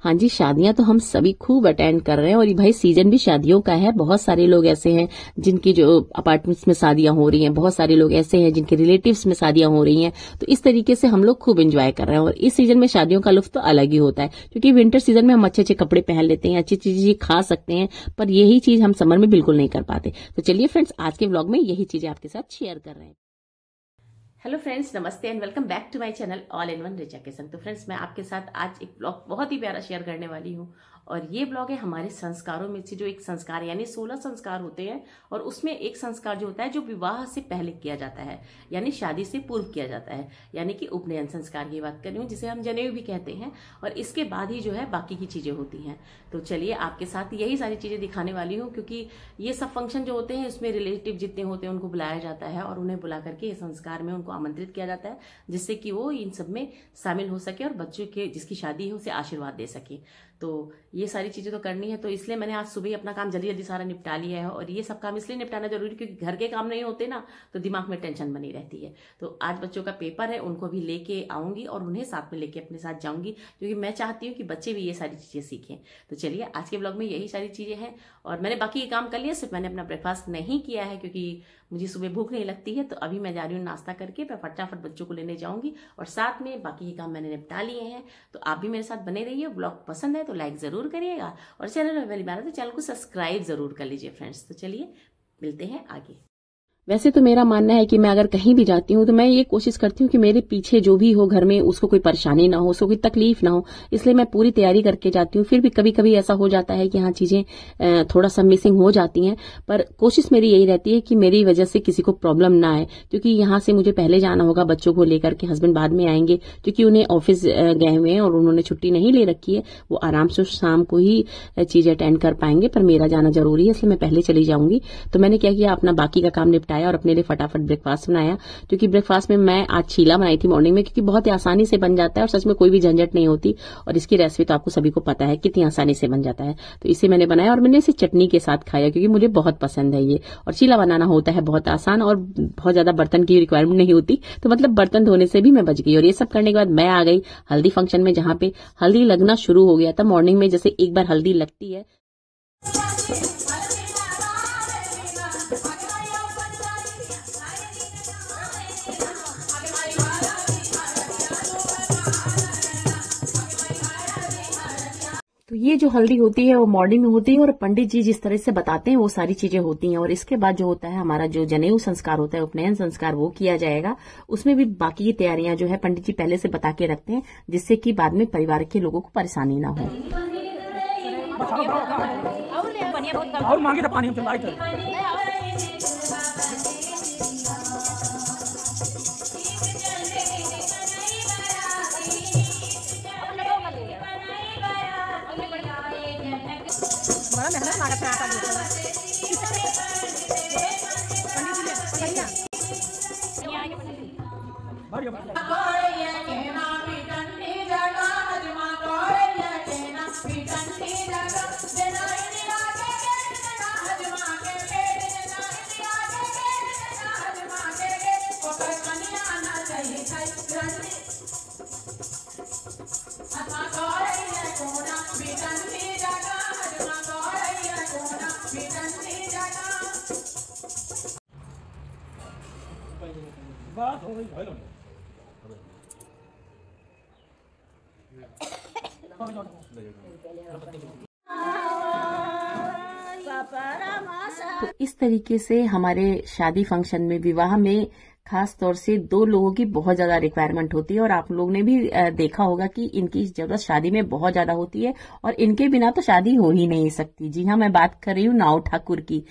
हाँ जी, शादियां तो हम सभी खूब अटेंड कर रहे हैं और ये भाई सीजन भी शादियों का है। बहुत सारे लोग ऐसे हैं जिनकी जो अपार्टमेंट्स में शादियां हो रही हैं, बहुत सारे लोग ऐसे हैं जिनके रिलेटिव्स में शादियां हो रही हैं। तो इस तरीके से हम लोग खूब एंजॉय कर रहे हैं और इस सीजन में शादियों का लुत्फ तो अलग ही होता है, क्योंकि विंटर सीजन में हम अच्छे अच्छे कपड़े पहन लेते हैं, अच्छी चीजें खा सकते हैं, पर यही चीज हम समर में बिल्कुल नहीं कर पाते। तो चलिए फ्रेंड्स, आज के व्लॉग में यही चीजें आपके साथ शेयर कर रहे हैं। हेलो फ्रेंड्स, नमस्ते and welcome back to my channel all in one Richa के संग। तो फ्रेंड्स, मैं आपके साथ आज एक ब्लॉग बहुत ही प्यारा शेयर करने वाली हूँ और ये ब्लॉग है हमारे संस्कारों में से जो एक संस्कार यानी 16 संस्कार होते हैं और उसमें एक संस्कार जो होता है जो विवाह से पहले किया जाता है, यानी शादी से पूर्व किया जाता है, यानी कि उपनयन संस्कार की बात कर रही हूँ, जिसे हम जनेऊ भी कहते हैं। और इसके बाद ही जो है बाकी की चीजें होती हैं। तो चलिए आपके साथ यही सारी चीजें दिखाने वाली हूँ, क्योंकि ये सब फंक्शन जो होते हैं इसमें रिलेटिव जितने होते हैं उनको बुलाया जाता है और उन्हें बुला करके इस संस्कार में उनको आमंत्रित किया जाता है, जिससे कि वो इन सब में शामिल हो सके और बच्चों के जिसकी शादी है उसे आशीर्वाद दे सके। तो ये सारी चीजें तो करनी है, तो इसलिए मैंने आज सुबह ही अपना काम जल्दी जल्दी सारा निपटा लिया है। और ये सब काम इसलिए निपटाना जरूरी क्योंकि घर के काम नहीं होते ना, तो दिमाग में टेंशन बनी रहती है। तो आज बच्चों का पेपर है, उनको भी लेके आऊंगी और उन्हें साथ में लेके अपने साथ जाऊंगी, क्योंकि मैं चाहती हूँ कि बच्चे भी ये सारी चीजें सीखें। तो चलिए आज के ब्लॉग में यही सारी चीजें हैं और मैंने बाकी ये काम कर लिया, सिर्फ मैंने अपना ब्रेकफास्ट नहीं किया है क्योंकि मुझे सुबह भूख नहीं लगती है। तो अभी मैं जा रही हूँ नाश्ता करके, मैं फटाफट बच्चों को लेने जाऊंगी और साथ में बाकी ये काम मैंने निपटा लिए हैं। तो आप भी मेरे साथ बने रहिए। ब्लॉग पसंद है तो लाइक जरूर करिएगा और चैनल में पहली बार है तो चैनल को सब्सक्राइब जरूर कर लीजिए फ्रेंड्स। तो चलिए मिलते हैं आगे। वैसे तो मेरा मानना है कि मैं अगर कहीं भी जाती हूँ तो मैं ये कोशिश करती हूँ कि मेरे पीछे जो भी हो घर में उसको कोई परेशानी ना हो, उसको कोई तकलीफ ना हो, इसलिए मैं पूरी तैयारी करके जाती हूँ। फिर भी कभी कभी ऐसा हो जाता है कि हाँ चीजें थोड़ा सा मिसिंग हो जाती हैं, पर कोशिश मेरी यही रहती है कि मेरी वजह से किसी को प्रॉब्लम ना आए, क्योंकि यहाँ से मुझे पहले जाना होगा बच्चों को लेकर के, हस्बैंड बाद में आएंगे क्योंकि उन्हें ऑफिस गए हुए हैं और उन्होंने छुट्टी नहीं ले रखी है। वो आराम से शाम को ही चीजें अटेंड कर पाएंगे, पर मेरा जाना जरूरी है इसलिए मैं पहले चली जाऊंगी। तो मैंने क्या किया, अपना बाकी का काम निपटाया और अपने लिए फटाफट ब्रेकफास्ट बनाया, क्योंकि ब्रेकफास्ट में मैं आज चीला बनाई थी मॉर्निंग में, क्योंकि बहुत ही आसानी से बन जाता है और सच में कोई भी झंझट नहीं होती। और इसकी रेसिपी तो आपको सभी को पता है कितनी आसानी से बन जाता है। तो इसे मैंने बनाया और मैंने इसे चटनी के साथ खाया, क्योंकि मुझे बहुत पसंद है ये। और चीला बनाना होता है बहुत आसान और बहुत ज्यादा बर्तन की रिक्वायरमेंट नहीं होती, तो मतलब बर्तन धोने से भी मैं बच गई। और ये सब करने के बाद मैं आ गई हल्दी फंक्शन में, जहां पे हल्दी लगना शुरू हो गया था मॉर्निंग में। जैसे एक बार हल्दी लगती है तो ये जो हल्दी होती है वो मॉर्निंग में होती है और पंडित जी जिस तरह से बताते हैं वो सारी चीजें होती हैं। और इसके बाद जो होता है हमारा जो जनेऊ संस्कार होता है, उपनयन संस्कार, वो किया जाएगा। उसमें भी बाकी की तैयारियां जो है पंडित जी पहले से बता के रखते हैं, जिससे कि बाद में परिवार के लोगों को परेशानी ना हो। और मांगे तो पानी बड़ा मेहनत लागत है आटा गूंथना। बात हो गई तो इस तरीके से हमारे शादी फंक्शन में, विवाह में खास तौर से 2 लोगों की बहुत ज्यादा रिक्वायरमेंट होती है। और आप लोग ने भी देखा होगा कि इनकी जरूरत शादी में बहुत ज्यादा होती है और इनके बिना तो शादी हो ही नहीं सकती। जी हाँ, मैं बात कर रही हूँ नाव ठाकुर की।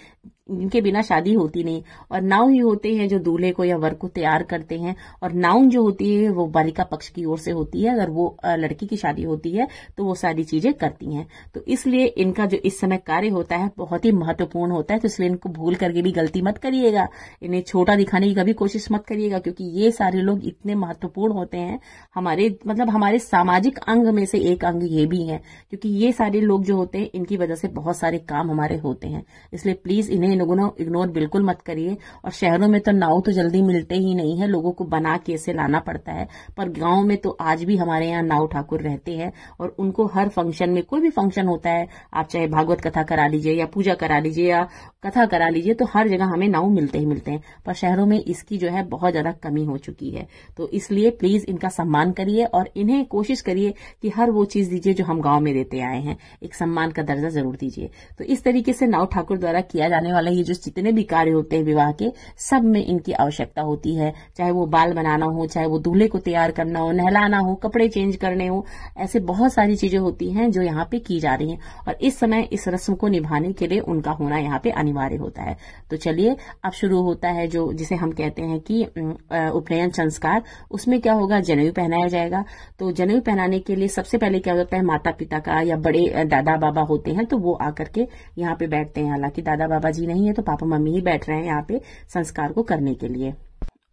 इनके बिना शादी होती नहीं। और नाव ही होते हैं जो दूल्हे को या वर को तैयार करते हैं। और नाउन जो होती है वो बालिका पक्ष की ओर से होती है। अगर वो लड़की की शादी होती है तो वो सारी चीजें करती हैं। तो इसलिए इनका जो इस समय कार्य होता है बहुत ही महत्वपूर्ण होता है। तो इसलिए इनको भूल करके भी गलती मत करिएगा, इन्हें छोटा दिखाने की कभी कोशिश मत करिएगा, क्योंकि ये सारे लोग इतने महत्वपूर्ण होते हैं हमारे, मतलब हमारे सामाजिक अंग में से एक अंग ये भी है। क्योंकि ये सारे लोग जो होते हैं इनकी वजह से बहुत सारे काम हमारे होते हैं। इसलिए प्लीज इन्हें इग्नोर बिल्कुल मत करिए। और शहरों में तो नाव तो जल्दी मिलते ही नहीं है, लोगों को बना के इसे लाना पड़ता है। पर गांव में तो आज भी हमारे यहाँ नाव ठाकुर रहते हैं और उनको हर फंक्शन में, कोई भी फंक्शन होता है, आप चाहे भागवत कथा करा लीजिए या पूजा करा लीजिए या कथा करा लीजिए, तो हर जगह हमें नाव मिलते ही मिलते हैं। पर शहरों में इसकी जो है बहुत ज्यादा कमी हो चुकी है। तो इसलिए प्लीज इनका सम्मान करिए और इन्हें कोशिश करिए कि हर वो चीज दीजिए जो हम गांव में देते आए हैं, एक सम्मान का दर्जा जरूर दीजिए। तो इस तरीके से नाव ठाकुर द्वारा किया जाने वाला ये जो जितने भी कार्य होते हैं विवाह के, सब में इनकी आवश्यकता होती है। चाहे वो बाल बनाना हो, चाहे वो दूल्हे को तैयार करना हो, नहलाना हो, कपड़े चेंज करने हो, ऐसे बहुत सारी चीजें होती हैं जो यहाँ पे की जा रही हैं। और इस समय इस रस्म को निभाने के लिए उनका होना यहाँ पे अनिवार्य होता है। तो चलिए अब शुरू होता है जो जिसे हम कहते हैं कि उपनयन संस्कार। उसमें क्या होगा, जनेऊ पहनाया जाएगा। तो जनेऊ पहनाने के लिए सबसे पहले क्या होता है, माता पिता का या बड़े दादा बाबा होते हैं तो वो आकर के यहाँ पे बैठते हैं। हालांकि दादा बाबा जी नहीं है तो पापा मम्मी ही बैठ रहे हैं यहाँ पे संस्कार को करने के लिए।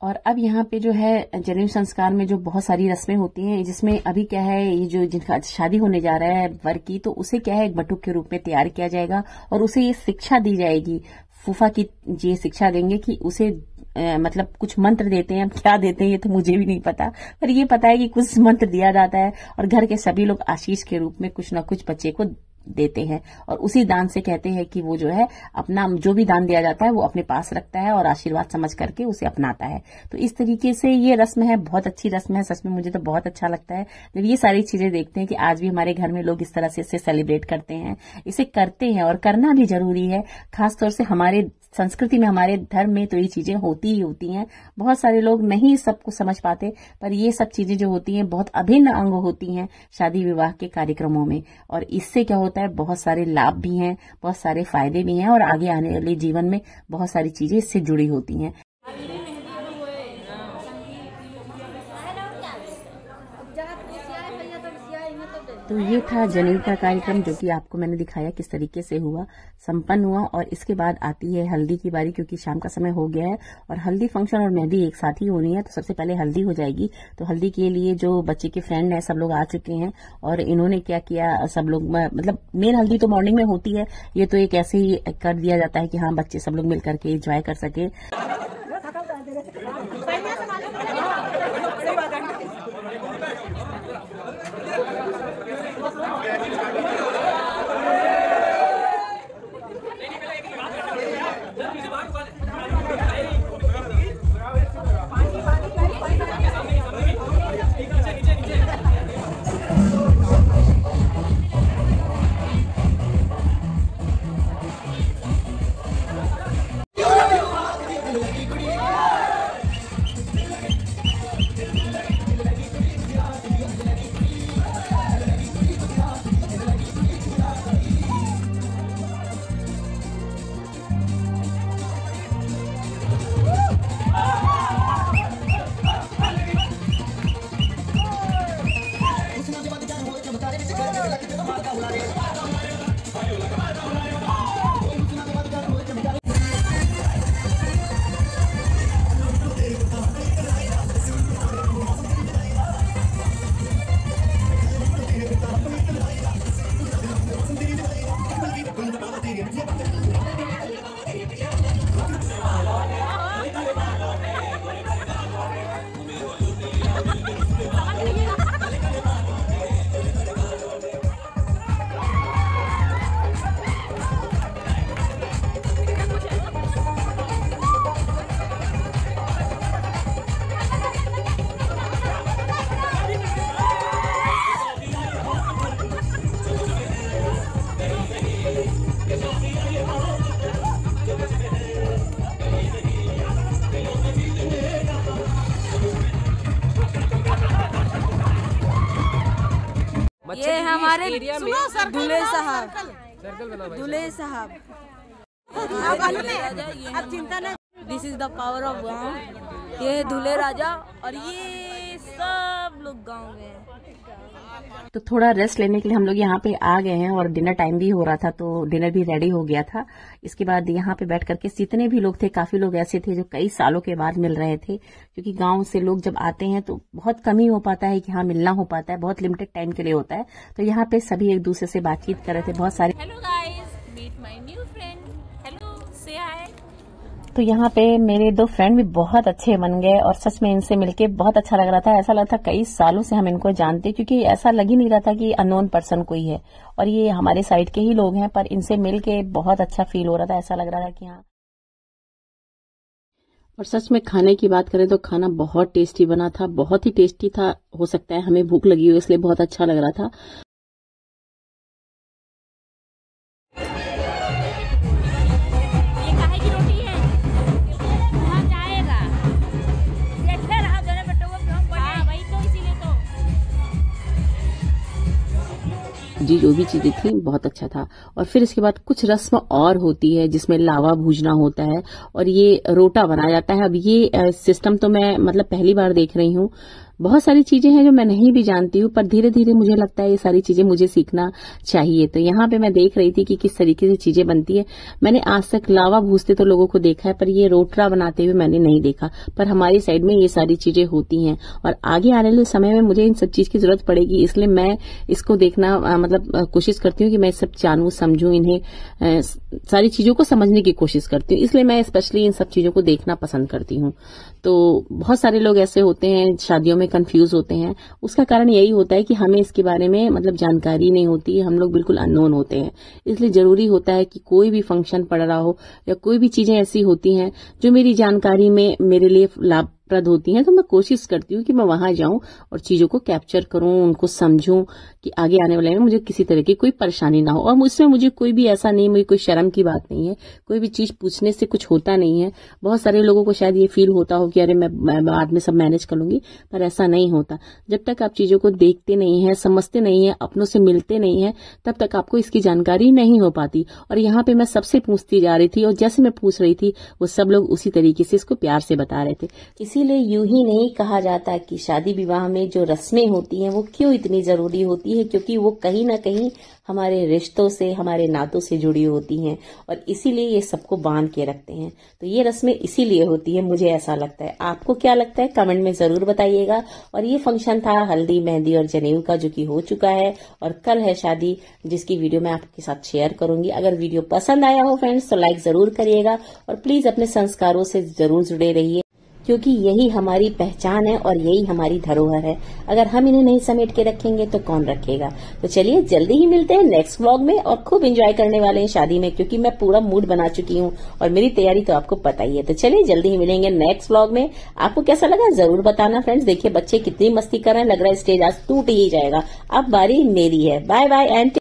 और अब यहाँ पे जो है जनेऊ संस्कार में जो बहुत सारी रस्में होती हैं, जिसमें अभी क्या है, ये जो जिनका शादी होने जा रहा है वर की, तो उसे क्या है एक बटुक के रूप में तैयार किया जाएगा और उसे ये शिक्षा दी जाएगी। फूफा की ये शिक्षा देंगे कि उसे मतलब कुछ मंत्र देते हैं, क्या देते हैं ये तो मुझे भी नहीं पता, पर ये पता है कि कुछ मंत्र दिया जाता है और घर के सभी लोग आशीष के रूप में कुछ न कुछ बच्चे को देते हैं। और उसी दान से कहते हैं कि वो जो है अपना जो भी दान दिया जाता है वो अपने पास रखता है और आशीर्वाद समझ करके उसे अपनाता है। तो इस तरीके से ये रस्म है, बहुत अच्छी रस्म है। सच में मुझे तो बहुत अच्छा लगता है जब ये सारी चीजें देखते हैं कि आज भी हमारे घर में लोग इस तरह से इसे सेलिब्रेट करते हैं, इसे करते हैं और करना भी जरूरी है। खासतौर से हमारे संस्कृति में, हमारे धर्म में तो ये चीजें होती ही होती हैं। बहुत सारे लोग नहीं सबको समझ पाते, पर ये सब चीजें जो होती हैं बहुत अभिन्न अंग होती हैं शादी विवाह के कार्यक्रमों में। और इससे क्या होता है, बहुत सारे लाभ भी हैं, बहुत सारे फायदे भी हैं और आगे आने वाले जीवन में बहुत सारी चीजें इससे जुड़ी होती हैं। तो ये था जनेऊ का कार्यक्रम जो कि आपको मैंने दिखाया किस तरीके से हुआ, संपन्न हुआ। और इसके बाद आती है हल्दी की बारी, क्योंकि शाम का समय हो गया है और हल्दी फंक्शन और मेहंदी एक साथ ही होनी है। तो सबसे पहले हल्दी हो जाएगी। तो हल्दी के लिए जो बच्चे के फ्रेंड हैं सब लोग आ चुके हैं और इन्होंने क्या किया, सब लोग मतलब मेन हल्दी तो मॉर्निंग में होती है, ये तो एक ऐसे ही कर दिया जाता है कि हाँ बच्चे सब लोग मिल करके एंजॉय कर सके। ये हमारे दूल्हे साहब, दूल्हे साहब। अब चिंता न, this is the power of गाँव। ये दूल्हे राजा और ये सब लोग गाँव में हैं। तो थोड़ा रेस्ट लेने के लिए हम लोग यहाँ पे आ गए हैं और डिनर टाइम भी हो रहा था, तो डिनर भी रेडी हो गया था। इसके बाद यहाँ पे बैठ करके जितने भी लोग थे, काफी लोग ऐसे थे जो कई सालों के बाद मिल रहे थे, क्योंकि गांव से लोग जब आते हैं तो बहुत कम ही हो पाता है कि हाँ मिलना हो पाता है, बहुत लिमिटेड टाइम के लिए होता है। तो यहाँ पे सभी एक दूसरे से बातचीत कर रहे थे, बहुत सारे। Hello guys, meet my new friend. Hello, say hi. तो यहाँ पे मेरे 2 फ्रेंड भी बहुत अच्छे बन गए और सच में इनसे मिलके बहुत अच्छा लग रहा था। ऐसा लग था कई सालों से हम इनको जानते, क्योंकि ऐसा लग ही नहीं रहा था कि अननोन पर्सन कोई है और ये हमारे साइड के ही लोग हैं, पर इनसे मिलके बहुत अच्छा फील हो रहा था। ऐसा लग रहा था कि हाँ। और सच में खाने की बात करें तो खाना बहुत टेस्टी बना था, बहुत ही टेस्टी था। हो सकता है हमें भूख लगी हो इसलिए बहुत अच्छा लग रहा था। जी जो भी चीजें थी बहुत अच्छा था। और फिर इसके बाद कुछ रस्म और होती है जिसमें लावा भूजना होता है और ये रोटा बनाया जाता है। अब ये सिस्टम तो मैं मतलब पहली बार देख रही हूँ। बहुत सारी चीजें हैं जो मैं नहीं भी जानती हूँ, पर धीरे धीरे मुझे लगता है ये सारी चीजें मुझे सीखना चाहिए। तो यहाँ पे मैं देख रही थी कि किस तरीके से चीजें बनती है। मैंने आज तक लावा भूजते तो लोगों को देखा है, पर ये रोटरा बनाते हुए मैंने नहीं देखा। पर हमारी साइड में ये सारी चीजें होती हैं और आगे आने वाले समय में मुझे इन सब चीज की जरूरत पड़ेगी, इसलिए मैं इसको देखना मतलब कोशिश करती हूँ कि मैं सब जानूं, समझूं, इन्हें सारी चीजों को समझने की कोशिश करती हूँ। इसलिए मैं स्पेशली इन सब चीजों को देखना पसंद करती हूँ। तो बहुत सारे लोग ऐसे होते हैं शादियों में कंफ्यूज होते हैं। उसका कारण यही होता है कि हमें इसके बारे में मतलब जानकारी नहीं होती, हम लोग बिल्कुल अननोन होते हैं। इसलिए जरूरी होता है कि कोई भी फंक्शन पड़ रहा हो या कोई भी चीजें ऐसी होती हैं जो मेरी जानकारी में मेरे लिए लाभप्रद होती हैं, तो मैं कोशिश करती हूँ कि मैं वहां जाऊं और चीजों को कैप्चर करूं, उनको समझूं कि आगे आने वाले में मुझे किसी तरह की कोई परेशानी ना हो। और मुझसे मुझे कोई भी ऐसा नहीं, मुझे कोई शर्म की बात नहीं है, कोई भी चीज पूछने से कुछ होता नहीं है। बहुत सारे लोगों को शायद ये फील होता हो कि अरे मैं बाद में सब मैनेज कर लूंगी, पर ऐसा नहीं होता। जब तक आप चीजों को देखते नहीं है, समझते नहीं है, अपनों से मिलते नहीं है, तब तक आपको इसकी जानकारी नहीं हो पाती। और यहाँ पे मैं सबसे पूछती जा रही थी और जैसे मैं पूछ रही थी वो सब लोग उसी तरीके से इसको प्यार से बता रहे थे। इसीलिए यूं ही नहीं कहा जाता कि शादी विवाह में जो रस्में होती हैं वो क्यों इतनी जरूरी होती है, क्योंकि वो कहीं ना कहीं हमारे रिश्तों से, हमारे नातों से जुड़ी होती हैं और इसीलिए ये सबको बांध के रखते हैं। तो ये रस्में इसीलिए होती है, मुझे ऐसा लगता है। आपको क्या लगता है कमेंट में जरूर बताइएगा। और ये फंक्शन था हल्दी, मेहंदी और जनेऊ का, जो कि हो चुका है और कल है शादी, जिसकी वीडियो मैं आपके साथ शेयर करूंगी। अगर वीडियो पसंद आया हो फ्रेंड्स तो लाइक जरूर करिएगा और प्लीज अपने संस्कारों से जरूर जुड़े रहिए, क्योंकि यही हमारी पहचान है और यही हमारी धरोहर है। अगर हम इन्हें नहीं समेट के रखेंगे तो कौन रखेगा। तो चलिए जल्दी ही मिलते हैं नेक्स्ट व्लॉग में और खूब एंजॉय करने वाले हैं शादी में, क्योंकि मैं पूरा मूड बना चुकी हूँ और मेरी तैयारी तो आपको पता ही है। तो चलिए जल्दी ही मिलेंगे नेक्स्ट व्लॉग में। आपको कैसा लगा जरूर बताना फ्रेंड्स। देखिए बच्चे कितनी मस्ती कर रहे हैं, लग रहा है स्टेज आज टूट ही जाएगा। अब बारी मेरी है। Bye bye and